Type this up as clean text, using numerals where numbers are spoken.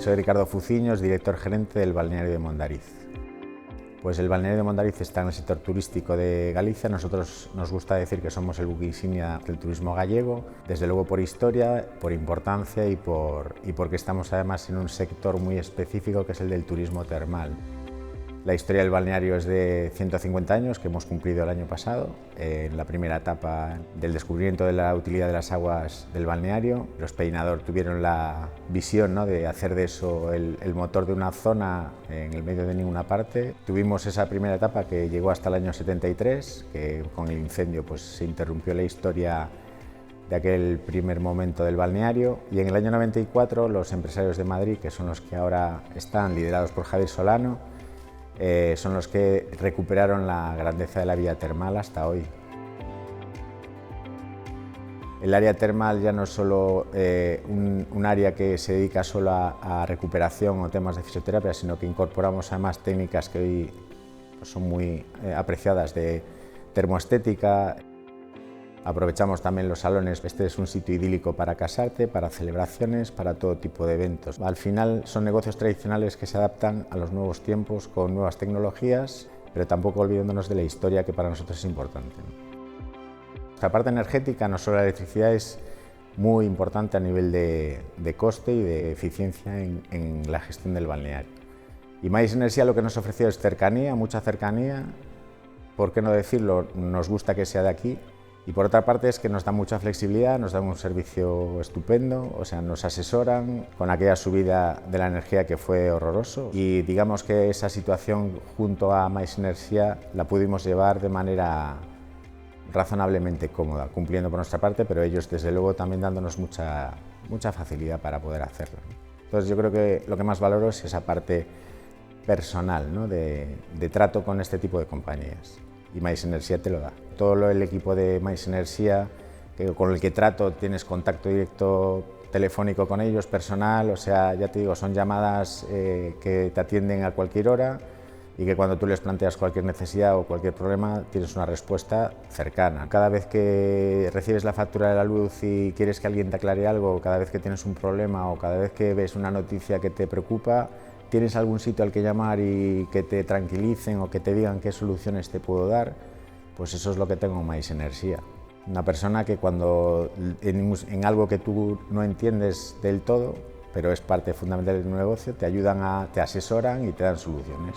Soy Ricardo Fuciños, director gerente del balneario de Mondariz. Pues el balneario de Mondariz está en el sector turístico de Galicia. Nosotros nos gusta decir que somos el buque insignia del turismo gallego, desde luego por historia, por importancia y porque estamos además en un sector muy específico que es el del turismo termal. La historia del balneario es de 150 años, que hemos cumplido el año pasado, en la primera etapa del descubrimiento de la utilidad de las aguas del balneario. Los Peinador tuvieron la visión, ¿no?, de hacer de eso el motor de una zona en el medio de ninguna parte. Tuvimos esa primera etapa que llegó hasta el año 73, que con el incendio pues, se interrumpió la historia de aquel primer momento del balneario, y en el año 94 los empresarios de Madrid, que son los que ahora están liderados por Javier Solano, son los que recuperaron la grandeza de la vía termal hasta hoy. El área termal ya no es solo un área que se dedica solo a recuperación o temas de fisioterapia, sino que incorporamos además técnicas que hoy pues, son muy apreciadas de termoestética. Aprovechamos también los salones. Este es un sitio idílico para casarte, para celebraciones, para todo tipo de eventos. Al final son negocios tradicionales que se adaptan a los nuevos tiempos con nuevas tecnologías, pero tampoco olvidándonos de la historia, que para nosotros es importante. La parte energética, no solo la electricidad, es muy importante a nivel de coste y de eficiencia en la gestión del balneario. Y Mais Energía lo que nos ofreció es cercanía, mucha cercanía. ¿Por qué no decirlo? Nos gusta que sea de aquí. Y por otra parte es que nos da mucha flexibilidad, nos dan un servicio estupendo, o sea, nos asesoran con aquella subida de la energía que fue horroroso, y digamos que esa situación junto a Mais Energía la pudimos llevar de manera razonablemente cómoda, cumpliendo por nuestra parte, pero ellos desde luego también dándonos mucha facilidad para poder hacerlo. Entonces yo creo que lo que más valoro es esa parte personal, ¿no?, de trato con este tipo de compañías. Y Mais Energía te lo da. Todo el equipo de Mais Energía, con el que trato, tienes contacto directo telefónico con ellos, personal, o sea, ya te digo, son llamadas que te atienden a cualquier hora y que cuando tú les planteas cualquier necesidad o cualquier problema tienes una respuesta cercana. Cada vez que recibes la factura de la luz y quieres que alguien te aclare algo, cada vez que tienes un problema o cada vez que ves una noticia que te preocupa, tienes algún sitio al que llamar y que te tranquilicen o que te digan qué soluciones te puedo dar, pues eso es lo que tengo en Mais Energía. Una persona que cuando en algo que tú no entiendes del todo, pero es parte fundamental del negocio, te ayudan, te asesoran y te dan soluciones.